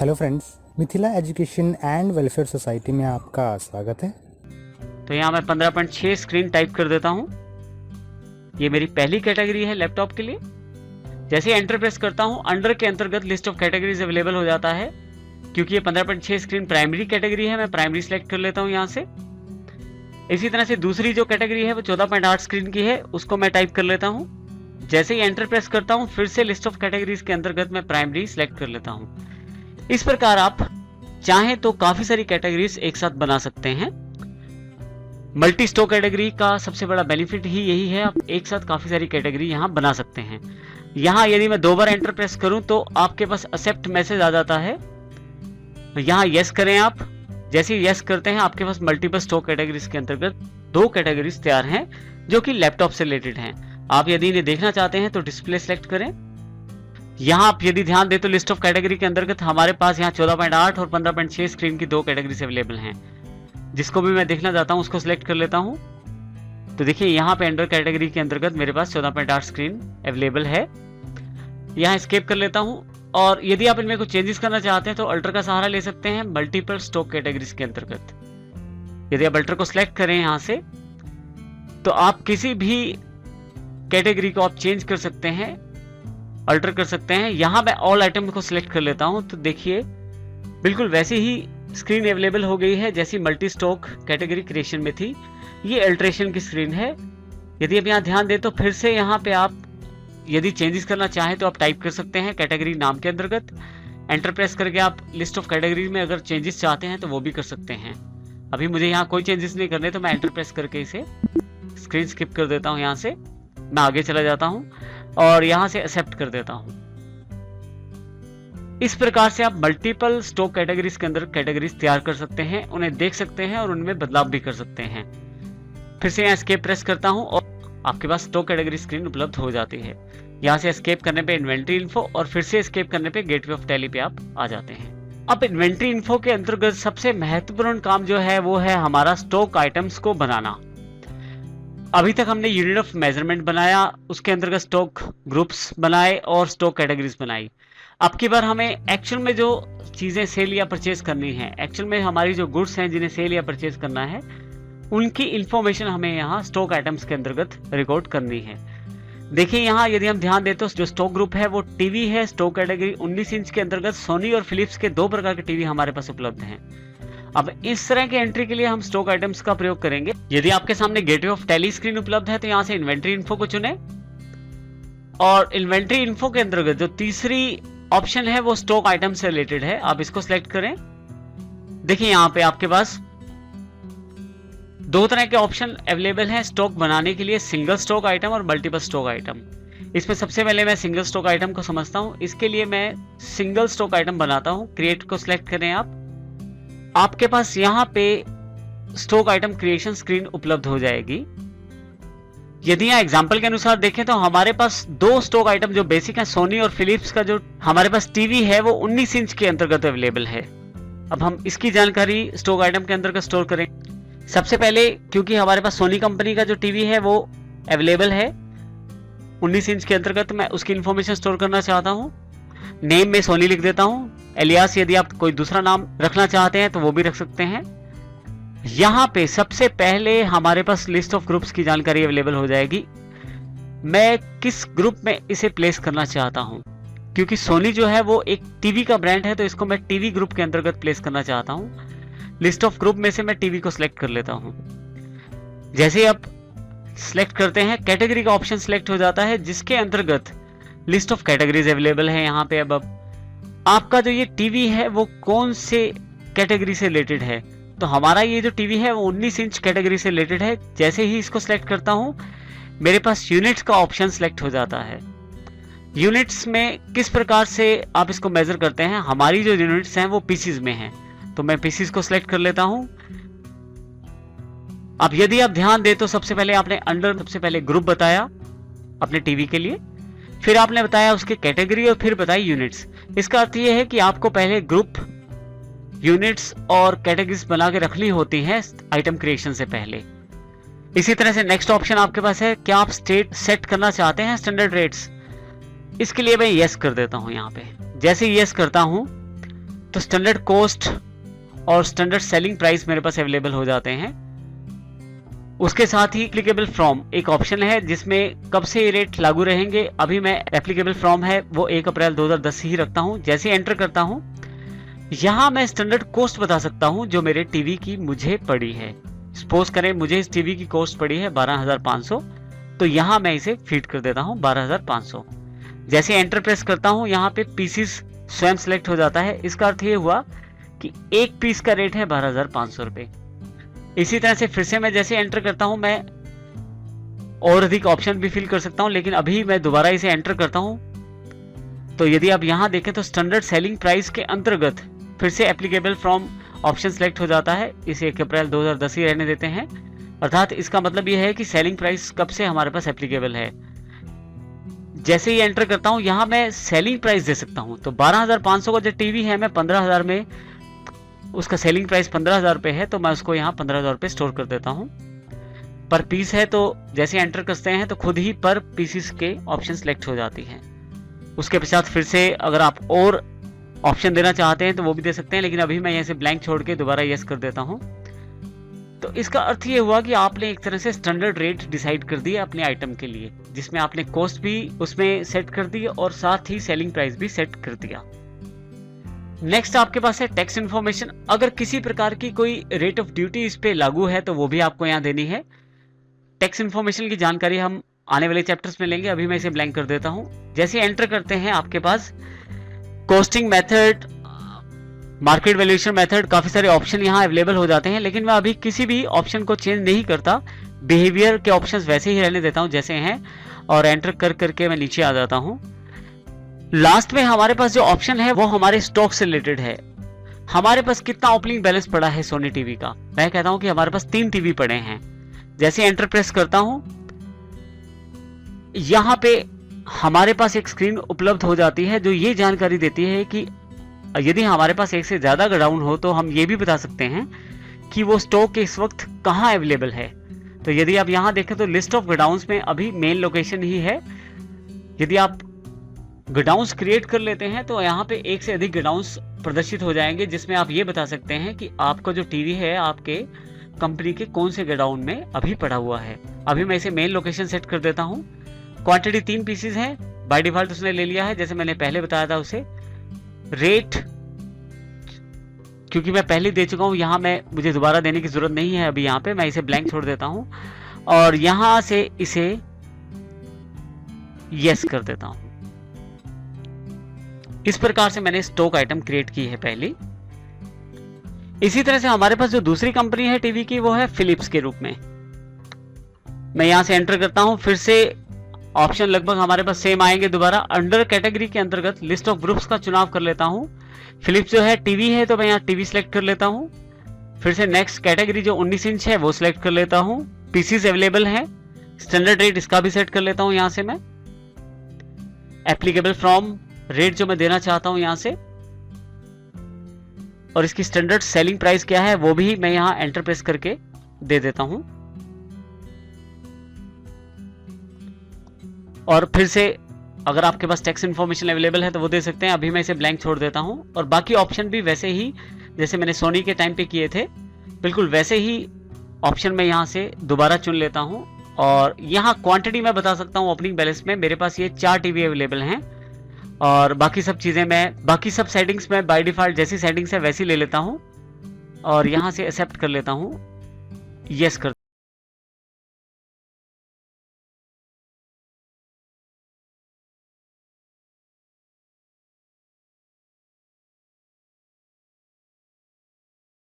Hello friends, Mithila education and welfare society में आपका स्वागत है। तो यहाँ मैं 15.6 स्क्रीन टाइप कर देता हूँ। ये मेरी पहली कैटेगरी है लैपटॉप के लिए। जैसे ही एंटर प्रेस करता हूँ, अंडर के अंतर्गत लिस्ट ऑफ कैटेगरीज अवेलेबल हो जाता है। क्योंकि ये 15.6 स्क्रीन प्राइमरी कैटेगरी है, मैं प्राइमरी सेलेक्ट कर लेता हूँ यहाँ से। इसी तरह से दूसरी जो कैटेगरी है वो 14.8 स्क्रीन की है, उसको मैं टाइप कर लेता हूँ। जैसे ही एंटर प्रेस करता हूँ, फिर से लिस्ट ऑफ कैटेगरीज के अंतर्गत मैं प्राइमरी सेलेक्ट कर लेता हूँ। इस प्रकार आप चाहें तो काफी सारी कैटेगरीज एक साथ बना सकते हैं। मल्टी स्टोर कैटेगरी का सबसे बड़ा बेनिफिट ही यही है, आप एक साथ काफी सारी कैटेगरी यहां बना सकते हैं। यहां यदि मैं 2 बार एंटर प्रेस करूं तो आपके पास एक्सेप्ट मैसेज आ जाता है। यहां यस करें आप। जैसे ही यस करते हैं, आपके पास मल्टीपल स्टोर कैटेगरीज के अंतर्गत 2 कैटेगरीज तैयार हैं जो कि लैपटॉप से रिलेटेड हैं। आप यदि इन्हें देखना चाहते हैं तो डिस्प्ले सेलेक्ट करें। यहाँ आप यदि ध्यान दें तो लिस्ट ऑफ कैटेगरी के अंतर्गत हमारे पास यहाँ 14.8 और 15.6 स्क्रीन की 2 कैटेगरीज अवेलेबल हैं। जिसको भी मैं देखना चाहता हूँ उसको सिलेक्ट कर लेता हूँ। तो देखिए यहाँ पे अंडर कैटेगरी के अंतर्गत मेरे पास 14.8 स्क्रीन अवेलेबल है। यहाँ एस्केप कर लेता हूँ। और यदि आप इनमें कुछ चेंजेस करना चाहते हैं तो अल्टर का सहारा ले सकते हैं मल्टीपल स्टॉक कैटेगरीज के अंतर्गत। यदि आप अल्टर को सिलेक्ट करें यहाँ से तो आप किसी भी कैटेगरी को आप चेंज कर सकते हैं, अल्टर कर सकते हैं। यहाँ मैं ऑल आइटम को सिलेक्ट कर लेता हूँ तो देखिए बिल्कुल वैसे ही स्क्रीन अवेलेबल हो गई है जैसी मल्टी स्टॉक कैटेगरी क्रिएशन में थी। ये अल्ट्रेशन की स्क्रीन है। यदि आप यहाँ ध्यान दें तो फिर से यहाँ पे आप यदि चेंजेस करना चाहें तो आप टाइप कर सकते हैं कैटेगरी नाम के अंतर्गत। एंटर प्रेस करके आप लिस्ट ऑफ कैटेगरी में अगर चेंजेस चाहते हैं तो वो भी कर सकते हैं। अभी मुझे यहाँ कोई चेंजेस नहीं करने, तो मैं एंटर प्रेस करके इसे स्क्रीन स्किप कर देता हूँ। यहाँ से मैं आगे चला जाता हूँ और यहाँ से एक्सेप्ट कर देता हूँ। इस प्रकार से आप मल्टीपल स्टॉक कैटेगरीज के अंदर कैटेगरीज तैयार कर सकते हैं, उन्हें देख सकते हैं और उनमें बदलाव भी कर सकते हैं। फिर से यहाँ एस्केप प्रेस करता हूँ और आपके पास स्टॉक कैटेगरी स्क्रीन उपलब्ध हो जाती है। यहाँ से एस्केप करने पे इन्वेंट्री इन्फो और फिर से एस्केप करने पे गेटवे ऑफ टैली पे आप आ जाते हैं। अब इन्वेंट्री इन्फो के अंतर्गत सबसे महत्वपूर्ण काम जो है वो है हमारा स्टॉक आइटम्स को बनाना। अभी तक हमने यूनिट ऑफ मेजरमेंट बनाया, उसके अंतर्गत स्टॉक ग्रुप्स बनाए और स्टॉक कैटेगरीज बनाई। अब की बार हमें एक्चुअल में जो चीजें सेल या परचेज करनी है, एक्चुअल में हमारी जो गुड्स हैं जिन्हें सेल या परचेज करना है, उनकी इंफॉर्मेशन हमें यहाँ स्टॉक आइटम्स के अंतर्गत रिकॉर्ड करनी है। देखिए यहाँ यदि हम ध्यान दें तो जो स्टॉक ग्रुप है वो टीवी है। स्टॉक कैटेगरी 19 इंच के अंतर्गत सोनी और फिलिप्स के 2 प्रकार के टीवी हमारे पास उपलब्ध हैं। अब इस तरह की एंट्री के लिए हम स्टॉक आइटम्स का प्रयोग करेंगे। यदि आपके सामने गेटवे ऑफ टैली स्क्रीन उपलब्ध है तो यहाँ से इन्वेंट्री इन्फो को चुने और इन्वेंट्री इन्फो के अंतर्गत जो तीसरी ऑप्शन है वो स्टॉक आइटम से रिलेटेड है, आप इसको सिलेक्ट करें। देखिए यहाँ पे आपके पास 2 तरह के ऑप्शन अवेलेबल हैं स्टॉक बनाने के लिए, सिंगल स्टॉक आइटम और मल्टीपल स्टॉक आइटम। इसमें सबसे पहले मैं सिंगल स्टॉक आइटम को समझता हूँ। इसके लिए मैं सिंगल स्टॉक आइटम बनाता हूँ। क्रिएट को सिलेक्ट करें आप। आपके पास यहाँ पे स्टॉक आइटम क्रिएशन स्क्रीन उपलब्ध हो जाएगी। यदि यहाँ एग्जांपल के अनुसार देखें तो हमारे पास 2 स्टॉक आइटम जो बेसिक है, सोनी और फिलिप्स का जो हमारे पास टीवी है वो 19 इंच के अंतर्गत अवेलेबल है। अब हम इसकी जानकारी स्टॉक आइटम के अंतर्गत स्टोर करें। सबसे पहले क्योंकि हमारे पास सोनी कंपनी का जो टीवी है वो अवेलेबल है 19 इंच के अंतर्गत, मैं उसकी इंफॉर्मेशन स्टोर करना चाहता हूँ। नेम में सोनी लिख देता हूँ। एलियास यदि आप कोई दूसरा नाम रखना चाहते हैं तो वो भी रख सकते हैं। यहाँ पे सबसे पहले हमारे पास लिस्ट ऑफ ग्रुप्स की जानकारी अवेलेबल हो जाएगी। मैं किस ग्रुप में इसे प्लेस करना चाहता हूँ, क्योंकि सोनी जो है वो एक टीवी का ब्रांड है तो इसको मैं टीवी ग्रुप के अंतर्गत प्लेस करना चाहता हूँ। लिस्ट ऑफ ग्रुप में से मैं टीवी को सिलेक्ट कर लेता हूँ। जैसे ही आप सिलेक्ट करते हैं कैटेगरी का ऑप्शन सिलेक्ट हो जाता है जिसके अंतर्गत लिस्ट ऑफ कैटेगरीज अवेलेबल है। यहाँ पे अब आपका जो ये टीवी है वो कौन से कैटेगरी से रिलेटेड है, तो हमारा ये जो टीवी है वो 19 इंच कैटेगरी से रिलेटेड है। जैसे ही इसको सिलेक्ट करता हूँ मेरे पास यूनिट्स का ऑप्शन सिलेक्ट हो जाता है। यूनिट्स में किस प्रकार से आप इसको मेजर करते हैं, हमारी जो यूनिट्स हैं वो पीसीज में हैं, तो मैं पीसीज को सिलेक्ट कर लेता हूं। अब यदि आप ध्यान दें तो सबसे पहले आपने अंडर सबसे पहले ग्रुप बताया अपने टीवी के लिए, फिर आपने बताया उसके कैटेगरी और फिर बताई यूनिट्स। इसका अर्थ यह है कि आपको पहले ग्रुप, यूनिट्स और कैटेगरीज बना के रखनी होती हैं आइटम क्रिएशन से पहले। इसी तरह से नेक्स्ट ऑप्शन आपके पास है, क्या आप स्टेट सेट करना चाहते हैं स्टैंडर्ड रेट्स। इसके लिए मैं यस कर देता हूं। यहाँ पे जैसे यस करता हूं तो स्टैंडर्ड कॉस्ट और स्टैंडर्ड सेलिंग प्राइस मेरे पास अवेलेबल हो जाते हैं। उसके साथ ही एप्लीकेबल फ्रॉम एक ऑप्शन है जिसमें कब से ये रेट लागू रहेंगे। अभी मैं एप्लीकेबल फ्रॉम है वो 1 अप्रैल 2010 ही रखता हूं। जैसे एंटर करता हूं, यहां मैं स्टैंडर्ड कॉस्ट बता सकता हूं जो मेरे टीवी की मुझे पड़ी है। सपोज करें मुझे इस टीवी की कॉस्ट पड़ी है 12,500, तो यहां मैं इसे फीड कर देता हूं 12,500। जैसे एंटर प्रेस करता हूं, यहाँ पे पीसीस स्वयं सिलेक्ट हो जाता है। इसका अर्थ ये हुआ कि एक पीस का रेट है 12,500 रुपए। इसी तरह से फिर से मैं जैसे एंटर करता हूं, मैं और अधिक ऑप्शन भी फिल कर सकता हूं, लेकिन अभी मैं दोबारा इसे एंटर करता हूं। तो यदि आप यहां देखें तो स्टैंडर्ड सेलिंग प्राइस के अंतर्गत फिर से एप्लीकेबल फ्रॉम ऑप्शन सेलेक्ट हो जाता है। इसे 1 अप्रैल 2010 ही रहने देते हैं। अर्थात इसका मतलब यह है कि सेलिंग प्राइस कब से हमारे पास एप्लीकेबल है। जैसे ही एंटर करता हूं, यहां मैं सेलिंग प्राइस दे सकता हूं। तो 12,500 का जो टीवी है, मैं 15,000 में उसका सेलिंग प्राइस 15,000 रुपए है, तो मैं उसको यहाँ 15,000 रुपए स्टोर कर देता हूँ। पर पीस है तो जैसे एंटर करते हैं तो खुद ही पर पीसीस के ऑप्शन सेलेक्ट हो जाती हैं। उसके पश्चात फिर से अगर आप और ऑप्शन देना चाहते हैं तो वो भी दे सकते हैं, लेकिन अभी मैं यहाँ से ब्लैंक छोड़ के दोबारा यस कर देता हूँ। तो इसका अर्थ ये हुआ कि आपने एक तरह से स्टैंडर्ड रेट डिसाइड कर दिया अपने आइटम के लिए, जिसमें आपने कॉस्ट भी उसमें सेट कर दी और साथ ही सेलिंग प्राइस भी सेट कर दिया। नेक्स्ट आपके पास है टैक्स इन्फॉर्मेशन। अगर किसी प्रकार की कोई रेट ऑफ ड्यूटी इस पे लागू है तो वो भी आपको यहाँ देनी है। टैक्स इन्फॉर्मेशन की जानकारी हम आने वाले चैप्टर्स में लेंगे, अभी मैं इसे ब्लैंक कर देता हूँ। जैसे एंटर करते हैं, आपके पास costing method, market valuation method, काफी सारे ऑप्शन यहाँ अवेलेबल हो जाते हैं, लेकिन मैं अभी किसी भी ऑप्शन को चेंज नहीं करता। बिहेवियर के ऑप्शंस वैसे ही रहने देता हूँ जैसे हैं, और एंटर कर करके मैं नीचे आ जाता हूँ। लास्ट में हमारे पास जो ऑप्शन है वो हमारे स्टॉक से रिलेटेड है। हमारे पास कितना ओपनिंग बैलेंस पड़ा है सोनी टीवी का। मैं कहता हूं कि हमारे पास 3 टीवी पड़े हैं। जैसे एंटर प्रेस करता हूं, यहां पे हमारे पास एक स्क्रीन उपलब्ध हो जाती है जो ये जानकारी देती है कि यदि हमारे पास एक से ज्यादा गोडाउन हो तो हम ये भी बता सकते हैं कि वो स्टॉक इस वक्त कहां अवेलेबल है। तो यदि आप यहां देखें तो लिस्ट ऑफ गोडाउन्स में अभी मेन लोकेशन ही है। यदि आप गोडाउन्स क्रिएट कर लेते हैं तो यहाँ पे एक से अधिक गोडाउन्स प्रदर्शित हो जाएंगे, जिसमें आप ये बता सकते हैं कि आपका जो टीवी है आपके कंपनी के कौन से गोडाउन में अभी पड़ा हुआ है। अभी मैं इसे मेन लोकेशन सेट कर देता हूँ। क्वांटिटी 3 पीसेस है, बाय डिफॉल्ट उसने ले लिया है जैसे मैंने पहले बताया था उसे। रेट क्योंकि मैं पहले दे चुका हूँ, यहाँ मैं मुझे दोबारा देने की जरूरत नहीं है। अभी यहाँ पे मैं इसे ब्लैंक छोड़ देता हूँ और यहाँ से इसे यस कर देता हूँ। इस प्रकार से मैंने स्टॉक आइटम क्रिएट की है पहली। इसी तरह से हमारे पास जो दूसरी कंपनी है टीवी की वो है फिलिप्स के रूप में। मैं यहां से एंटर करता हूं, फिर से ऑप्शन लगभग हमारे पास सेम आएंगे दोबारा। अंडर कैटेगरी के अंतर्गत लिस्ट ऑफ ग्रुप्स का चुनाव कर लेता हूं। फिलिप्स जो है टीवी है तो मैं यहाँ टीवी सिलेक्ट कर लेता हूं। फिर से नेक्स्ट कैटेगरी जो 19 इंच है वो सिलेक्ट कर लेता हूं। पीसीस अवेलेबल है, स्टैंडर्ड रेट इसका भी सेट कर लेता हूं। यहां से मैं एप्लीकेबल फ्रॉम रेट जो मैं देना चाहता हूं यहां से, और इसकी स्टैंडर्ड सेलिंग प्राइस क्या है वो भी मैं यहां एंटर प्रेस करके दे देता हूं। और फिर से अगर आपके पास टैक्स इन्फॉर्मेशन अवेलेबल है तो वो दे सकते हैं। अभी मैं इसे ब्लैंक छोड़ देता हूं और बाकी ऑप्शन भी वैसे ही जैसे मैंने सोनी के टाइम पे किए थे, बिल्कुल वैसे ही ऑप्शन में यहां से दोबारा चुन लेता हूं। और यहां क्वांटिटी मैं बता सकता हूं ओपनिंग बैलेंस में मेरे पास ये 4 टीवी अवेलेबल हैं, और बाकी सब चीजें मैं बाकी सब सेटिंग्स में बाय डिफॉल्ट जैसी सेटिंग्स है वैसी ले लेता हूं और यहां से एक्सेप्ट कर लेता हूं, यस कर